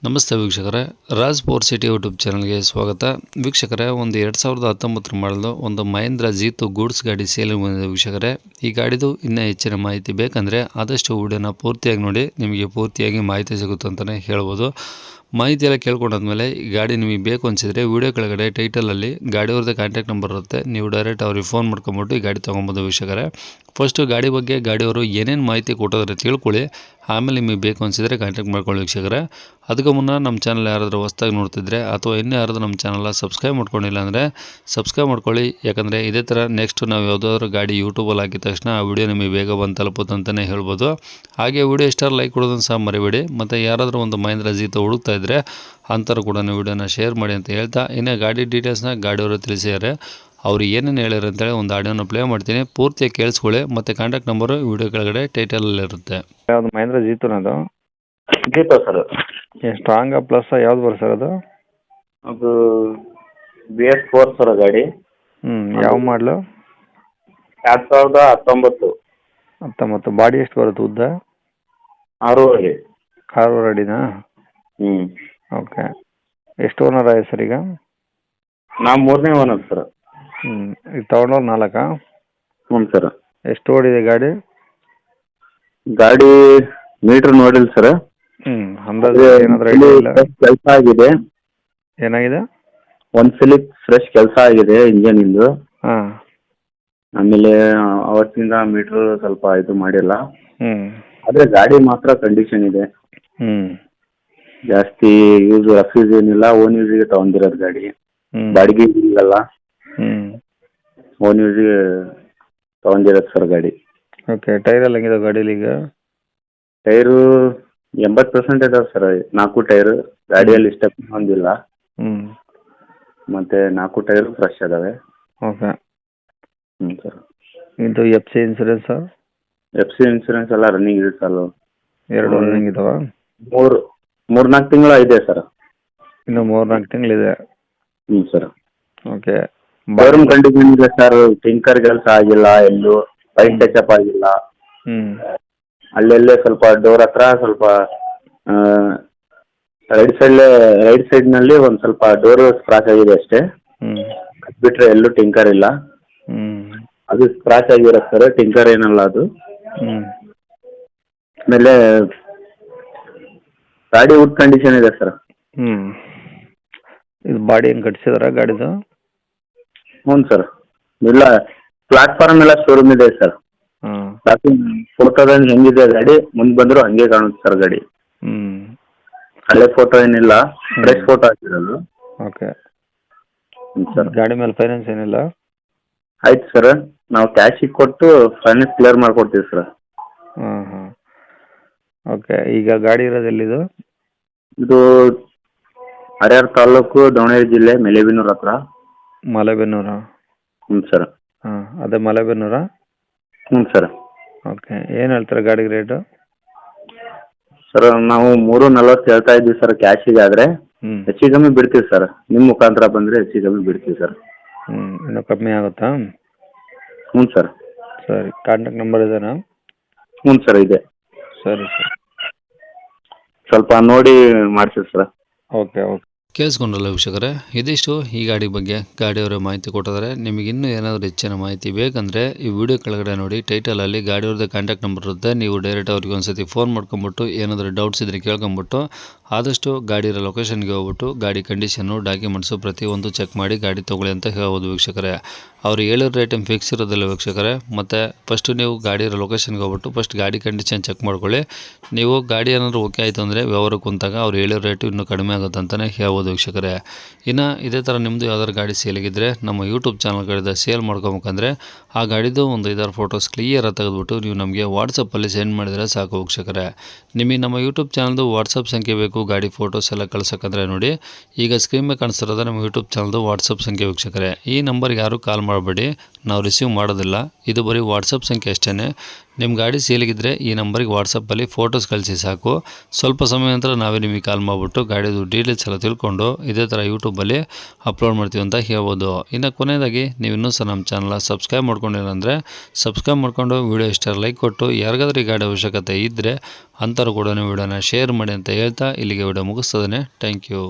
ನಮಸ್ತೆ ವೀಕ್ಷಕರೇ, Raj power city YouTube ಚಾನಲ್ಗೆ ಸ್ವಾಗತ. ವೀಕ್ಷಕರೇ, ಒಂದು 2019 ಮಾಡಲು ಒಂದು ಮಹೇಂದ್ರ ಜೀತು ಗೂಡ್ಸ್ ಗಾಡಿ ಸೇಲ್ ಬಂದಿದೆ ವೀಕ್ಷಕರೇ. ಈ ಗಾಡಿದು ಇನ್ನೂ ಹೆಚ್ಚಿನ ಮಾಹಿತಿ ಬೇಕಂದರೆ ಆದಷ್ಟು ವಿಡಿಯೋನ ಪೂರ್ತಿಯಾಗಿ ನೋಡಿ, ನಿಮಗೆ ಪೂರ್ತಿಯಾಗಿ ಮಾಹಿತಿ ಸಿಗುತ್ತೆ ಅಂತಲೇ ಹೇಳ್ಬೋದು. ಮಾಹಿತಿ ಎಲ್ಲ ಕೇಳ್ಕೊಂಡಾದ್ಮೇಲೆ ಈ ಗಾಡಿ ನಿಮಗೆ ಬೇಕು ಅನಿಸಿದರೆ ವಿಡಿಯೋ ಕೆಳಗಡೆ ಟೈಟಲಲ್ಲಿ ಗಾಡಿಯವ್ರದ್ದು ಕಾಂಟ್ಯಾಕ್ಟ್ ನಂಬರ್ ಇರುತ್ತೆ. ನೀವು ಡೈರೆಕ್ಟ್ ಅವ್ರಿಗೆ ಫೋನ್ ಮಾಡ್ಕೊಂಬಿಟ್ಟು ಈ ಗಾಡಿ ತೊಗೊಬೋದು ವೀಕ್ಷಕರೇ. ಫಸ್ಟು ಗಾಡಿ ಬಗ್ಗೆ ಗಾಡಿಯವರು ಏನೇನು ಮಾಹಿತಿ ಕೊಟ್ಟೋದ್ರೆ ತಿಳ್ಕೊಳ್ಳಿ, ಆಮೇಲೆ ನಿಮಗೆ ಬೇಕು ಅನಿಸಿದರೆ ಕಾಂಟ್ಯಾಕ್ಟ್ ಮಾಡ್ಕೊಳ್ಳಿ ವೀಕ್ಷಕರೇ. ಅದಕ್ಕೂ ಮುನ್ನ ನಮ್ಮ ಚಾನಲ್ ಯಾರಾದರೂ ಹೊಸ್ದಾಗಿ ನೋಡ್ತಿದ್ರೆ ಅಥವಾ ಇನ್ನೂ ಯಾರಾದರೂ ನಮ್ಮ ಚಾನಲ್ನ ಸಬ್ಸ್ಕ್ರೈಬ್ ಮಾಡ್ಕೊಂಡಿಲ್ಲ ಅಂದರೆ ಸಬ್ಸ್ಕ್ರೈಬ್ ಮಾಡ್ಕೊಳ್ಳಿ. ಯಾಕಂದರೆ ಇದೇ ಥರ ನೆಕ್ಸ್ಟ್ ನಾವು ಯಾವುದಾದ್ರೂ ಗಾಡಿ ಯೂಟ್ಯೂಬಲ್ಲಿ ಹಾಕಿದ ತಕ್ಷಣ ಆ ವಿಡಿಯೋ ನಿಮಗೆ ಬೇಗ ಬಂದು ತಲುಪುತ್ತೆ ಅಂತಲೇ ಹೇಳ್ಬೋದು. ಹಾಗೆ ವಿಡಿಯೋ ಇಷ್ಟ ಲೈಕ್ ಕೊಡೋದನ್ನು ಸಹ ಮರಿಬೇಡಿ. ಮತ್ತು ಯಾರಾದರೂ ಒಂದು ಮಹೇಂದ್ರ ಜೀತು ಹುಡುಕ್ತಾ ಇದ್ದರೆ ಅಂಥವ್ರು ಕೂಡ ವಿಡಿಯೋನ ಶೇರ್ ಮಾಡಿ ಅಂತ ಹೇಳ್ತಾ, ಇನ್ನು ಗಾಡಿ ಡೀಟೇಲ್ಸ್ನ ಗಾಡಿಯವರು ತಿಳಿಸಿದ್ದಾರೆ. ಅವರು ಏನೇನು ಹೇಳ್ಯಾರ ಅಂತೇಳಿ ಒಂದು ಆಡಿಯೋನ ಪ್ಲೇ ಮಾಡ್ತೀನಿ, ಪೂರ್ತಿಯಾಗಿ ಕೇಳಿಸ್ಕೊಳ್ಳಿ. ಮತ್ತು ಕಾಂಟ್ಯಾಕ್ಟ್ ನಂಬರು ವಿಡಿಯೋ ಕೆಳಗಡೆ ಟೈಟಲಲ್ಲಿರುತ್ತೆ. ಯಾವುದು ಮಹೇಂದ್ರ ಜೀತುನದು? ಜೀತೋ ಸರ್. ಸ್ಟ್ರಾಂಗ ಪ್ಲಸ್ ಯಾವ್ದು ಬರುತ್ತೆ ಸರ್ ಅದು? ಅದು BS4 ಸರ್ ಗಾಡಿ. ಯಾವ ಮಾಡಲು? 2019. 19. ಬಾಡಿ ಎಷ್ಟು ಬರುತ್ತೆ ಉದ್ದ? 6 ಅಡಿ. 6 ಅಡಿನಾ? ಓಕೆ. ಎಷ್ಟು ಓನರ್ ಆಗಿದೆ ಸರ್ ಈಗ? ನಾ 3ನೇ ಓನರ್ ಸರ್. ಈಗ ತೊಗೊಂಡವ್ರು 4? ಹ್ಞೂ ಸರ್. ಎಷ್ಟು ಓಡಿದೆ ಗಾಡಿ? ಗಾಡಿ ಮೀಟ್ರ್ ನೋಡಿಲ್ಲ ಸರ್. ಅಂದಾಜು ಏನಾದರೂ ಐಡಿಯಾ ಇಲ್ಲ? ಕೆಲಸ ಆಗಿದೆ. ಏನಾಗಿದೆ? ಒಂದು ಸಿಲಿಪ್ ಫ್ರೆಶ್ ಕೆಲಸ ಆಗಿದೆ ಇಂಜನಿಂದು. ಹಾಂ. ಆಮೇಲೆ ಅವತ್ತಿಂದ ಮೀಟ್ರ್ ಸ್ವಲ್ಪ ಇದು ಮಾಡಿಲ್ಲ. ಆದರೆ ಗಾಡಿ ಮಾತ್ರ ಕಂಡೀಷನ್ ಇದೆ. ಜಾಸ್ತಿ ರಫ್ ಯೂಸ್ ಏನಿಲ್ಲ. ಓನ್ ಯೂಸಿಗೆ ತಗೊಂಡಿರೋದು ಗಾಡಿ. ಬಾಡಿಗೆ ಇಲ್ಲಲ್ಲ, ಓನ್ ಯೂಸಿಗೆ ತಗೊಂಡಿರೋದು ಸರ್ ಗಾಡಿ. ಓಕೆ. ಟೈರ್ ಎಲ್ಲ ಹೆಂಗಿದೆ ಗಾಡೀಲಿ ಈಗ? ಟೈರು 80% ಇದಾವೆ ಸರ್. 4 ಟೈರು ಗಾಡಿಯಲ್ಲಿ ಸ್ಟೆಪ್ ಹೊಂದಿಲ್ಲ. ಮತ್ತೆ 4 ಟೈರು ಫ್ರೆಶ್ ಅದಾವೆ. ಓಕೆ. ಸರ್. ಇದು FC insurance sir? FC insurance ಎಲ್ಲ ರನ್ನಿಂಗ್ ಇದೆ ಸರ್. 2 ರನ್ನಿಂಗ್ ಇದಾವ? 3-4 ತಿಂಗಳು ಇದೆ ಸರ್. ಇನ್ನು 3-4 ತಿಂಗಳಿದೆ. ಸರ್. ಓಕೆ. ಶೋರೂಮ್ ಕಂಡೀಷನ್ ಇದೆ ಸರ್. ಟಿಂಕರ್ ಕೆಲಸ ಆಗಿಲ್ಲ, ಎಲ್ಲೂ ಪೈಂಟ್ ಟಚಪ್ ಆಗಿಲ್ಲ. ಅಲ್ಲೆಲ್ಲೇ ಸ್ವಲ್ಪ ಡೋರ್ ಹತ್ರ ಸ್ವಲ್ಪ ರೈಟ್ ಸೈಡ್ನಲ್ಲಿ ಒಂದು ಸ್ವಲ್ಪ ಡೋರ್ ಸ್ಕ್ರಾಚ್ ಆಗಿದೆ ಅಷ್ಟೇ. ಅದು ಬಿಟ್ಟರೆ ಎಲ್ಲೂ ಟಿಂಕರ್ ಇಲ್ಲ. ಅದು ಸ್ಕ್ರಾಚ್ ಆಗಿರೋ ಸರ್, ಟಿಂಕರ್ ಏನಲ್ಲ ಅದು. ಆಮೇಲೆ ಗಾಡಿ ವುಡ್ ಕಂಡೀಷನ್ ಇದೆ ಸರ್. ಇದು ಬಾಡಿ ಏನು ಕಟ್ಸಿದಾರ ಗಾಡಿದು? ಹ್ಞೂ ಸರ್. ಇಲ್ಲ, ಪ್ಲಾಟ್ಫಾರ್ಮ್ ಎಲ್ಲ ಶೋರೂಮ್ ಇದೆ ಸರ್. ಫೋಟೋದಲ್ಲಿ ಹೆಂಗಿದೆ ಗಾಡಿ, ಮುಂದೆ ಬಂದರೂ ಹಂಗೆ ಕಾಣುತ್ತೆ ಸರ್ ಗಾಡಿ. ಹಳೆ ಫೋಟೋ ಏನಿಲ್ಲ, ಫ್ರೆಶ್ ಫೋಟೋ ಹಾಕಿರೋದು. Okay sir. ಗಾಡಿ ಮೇಲೆ ಫೈನಾನ್ಸ್ ಏನಿಲ್ಲ? ಆಯ್ತು ಸರ್, ನಾವು ಕ್ಯಾಶಿಗೆ ಕೊಟ್ಟು ಫೈನಾನ್ಸ್ ಕ್ಲಿಯರ್ ಮಾಡಿಕೊಡ್ತೀವಿ ಸರ್. ಹಾಂ. ಓಕೆ. ಈಗ ಗಾಡಿ ಇರೋದು ಎಲ್ಲಿದು? ಇದು ಹರಿಹರ ತಾಲೂಕು, ದಾವಣಗೆರೆ ಜಿಲ್ಲೆ, ಮೆಲೆಬೆನ್ನೂರು ಹತ್ರ. ಮಲೆಬೆನ್ನೂರಾ? ಹ್ಞೂ ಸರ್. ಹಾಂ, ಅದೇ ಮಲೆಬೆನ್ನೂರಾ? ಹ್ಞೂ ಸರ್. ಓಕೆ. ಏನು ಹೇಳ್ತಾರೆ ಗಾಡಿಗೆ ರೇಟು? ಸರ್, ನಾವು 3.40 ಹೇಳ್ತಾ ಇದ್ದೀವಿ ಸರ್ ಕ್ಯಾಶಿಗೆ. ಆದರೆ ಹೆಚ್ಚು ಕಮ್ಮಿ ಬಿಡ್ತೀವಿ ಸರ್. ನಿಮ್ಮ ಮುಖಾಂತರ ಬಂದರೆ ಹೆಚ್ಚು ಕಮ್ಮಿ ಬಿಡ್ತೀವಿ ಸರ್. ಇನ್ನೂ ಕಮ್ಮಿ ಆಗುತ್ತಾ? ಹ್ಞೂ ಸರ್. ಸರಿ. ಕಾಂಟ್ಯಾಕ್ಟ್ ನಂಬರ್ ಇದೆನಾ? ಹ್ಞೂ ಸರ್, ಇದೆ. ಸರಿ ಸರ್. ಸ್ವಲ್ಪ ನೋಡಿ ಮಾಡಿಸಿ ಸರ್. ಓಕೆ. ಕೇಳಿಸ್ಕೊಂಡ್ರಲ್ಲ ವೀಕ್ಷಕರೇ, ಇದಿಷ್ಟು ಈ ಗಾಡಿ ಬಗ್ಗೆ ಗಾಡಿಯವರ ಮಾಹಿತಿ ಕೊಟ್ಟಿದ್ದಾರೆ. ನಿಮಗೆ ಇನ್ನೂ ಏನಾದರೂ ಹೆಚ್ಚಿನ ಮಾಹಿತಿ ಬೇಕಂದರೆ ಈ ವಿಡಿಯೋ ಕೆಳಗಡೆ ನೋಡಿ ಟೈಟಲಲ್ಲಿ ಗಾಡಿಯವ್ರದ್ದು ಕಾಂಟ್ಯಾಕ್ಟ್ ನಂಬರ್ ಇರುತ್ತೆ. ನೀವು ಡೈರೆಕ್ಟ್ ಅವ್ರಿಗೆ ಒಂದ್ಸತಿ ಫೋನ್ ಮಾಡ್ಕೊಂಬಿಟ್ಟು ಏನಾದರೂ ಡೌಟ್ಸ್ ಇದ್ದರೆ ಕೇಳ್ಕೊಂಬಿಟ್ಟು ಆದಷ್ಟು ಗಾಡಿಯ ಲೊಕೇಶನ್ಗೆ ಹೋಗ್ಬಿಟ್ಟು ಗಾಡಿ ಕಂಡೀಷನ್ನು, ಡಾಕ್ಯುಮೆಂಟ್ಸು ಪ್ರತಿಯೊಂದು ಚೆಕ್ ಮಾಡಿ ಗಾಡಿ ತೊಗೊಳ್ಳಿ ಅಂತ ಹೇಳ್ಬೋದು ವೀಕ್ಷಕರೇ. ಅವ್ರು ಹೇಳಿರೋ ರೇಟ್ ಏನು ಫಿಕ್ಸ್ ಇರೋದಿಲ್ಲ ವೀಕ್ಷಕರೇ. ಮತ್ತು ಫಸ್ಟು ನೀವು ಗಾಡಿಯ ಲೊಕೇಶನ್ಗೆ ಹೋಗ್ಬಿಟ್ಟು ಫಸ್ಟ್ ಗಾಡಿ ಕಂಡೀಷನ್ ಚೆಕ್ ಮಾಡ್ಕೊಳ್ಳಿ. ನೀವು ಗಾಡಿ ಏನಾದರೂ ಓಕೆ ಆಯಿತು ಅಂದರೆ ವ್ಯವಹಾರಕ್ಕೆ ಕುಂತಾಗ ಅವ್ರು ಹೇಳಿರೋ ರೇಟು ಇನ್ನೂ ಕಡಿಮೆ ಆಗುತ್ತೆ ಅಂತಲೇ ಹೇಳ್ಬೋದು ವೀಕ್ಷಕರೇ. ಇನ್ನು ಇದೇ ಥರ ನಿಮ್ಮದು ಯಾವ್ದಾದ್ರು ಗಾಡಿ ಸೇಲಿಗಿದ್ರೆ ನಮ್ಮ ಯೂಟ್ಯೂಬ್ ಚಾನಲ್ ಕಡೆದ ಸೇಲ್ ಮಾಡ್ಕೊಬೇಕಂದ್ರೆ ಆ ಗಾಡಿದು ಒಂದು 5-6 ಫೋಟೋಸ್ ಕ್ಲಿಯರಾಗಿ ತೆಗೆದುಬಿಟ್ಟು ನೀವು ನಮಗೆ ವಾಟ್ಸಪ್ಪಲ್ಲಿ ಸೆಂಡ್ ಮಾಡಿದರೆ ಸಾಕು ವೀಕ್ಷಕರೇ. ನಿಮಗೆ ನಮ್ಮ ಯೂಟ್ಯೂಬ್ ಚಾನಲ್ದು ವಾಟ್ಸಪ್ ಸಂಖ್ಯೆ ಬೇಕು ಗಾಡಿ ಫೋಟೋಸ್ ಎಲ್ಲ ಕಳ್ಸೋಕ್ಕಂದ್ರೆ ನೋಡಿ, ಈಗ ಸ್ಕ್ರೀನ್ ಮೇಲೆ ಕಾಣಿಸ್ತಿರೋದು ನಮ್ಮ ಯೂಟ್ಯೂಬ್ ಚಾನಲ್ದು ವಾಟ್ಸಪ್ ಸಂಖ್ಯೆ ವೀಕ್ಷಕರೇ. ಈ ನಂಬರ್ಗೆ ಯಾರು ಕಾಲ್ ಮಾಡಬೇಡಿ, ನಾವು ರಿಸೀವ್ ಮಾಡೋದಿಲ್ಲ. ಇದು ಬರೀ ವಾಟ್ಸಪ್ ಸಂಖ್ಯೆ ಅಷ್ಟೇ. ನಿಮ್ಮ ಗಾಡಿ ಸೇಲಿಗಿದ್ರೆ ಈ ನಂಬರಿಗೆ ವಾಟ್ಸಪ್ಪಲ್ಲಿ ಫೋಟೋಸ್ ಕಳಿಸಿ ಸಾಕು. ಸ್ವಲ್ಪ ಸಮಯ ನಂತರ ನಾವೇ ನಿಮಗೆ ಕಾಲ್ ಮಾಡಿಬಿಟ್ಟು ಗಾಡಿದು ಡೀಟೇಲ್ಸ್ ಎಲ್ಲ ತಿಳ್ಕೊಂಡು ಇದೇ ಥರ ಯೂಟ್ಯೂಬಲ್ಲಿ ಅಪ್ಲೋಡ್ ಮಾಡ್ತೀವಿ ಅಂತ ಹೇಳ್ಬೋದು. ಇನ್ನು ಕೊನೆಯದಾಗಿ ನೀವು ಇನ್ನೂ ಸಹ ನಮ್ಮ ಚಾನಲ್ನ ಸಬ್ಸ್ಕ್ರೈಬ್ ಮಾಡ್ಕೊಂಡಿಲ್ಲ ಅಂದರೆ ಸಬ್ಸ್ಕ್ರೈಬ್ ಮಾಡ್ಕೊಂಡು ವಿಡಿಯೋ ಇಷ್ಟ ಲೈಕ್ ಕೊಟ್ಟು ಯಾರಿಗಾದ್ರೂ ಈ ಗಾಡಿ ಅವಶ್ಯಕತೆ ಇದ್ದರೆ ಅಂಥವ್ರು ಕೂಡ ವಿಡಿಯೋನ ಶೇರ್ ಮಾಡಿ ಅಂತ ಹೇಳ್ತಾ ಇಲ್ಲಿಗೆ ವಿಡಿಯೋ ಮುಗಿಸ್ತದೆ. Thank you.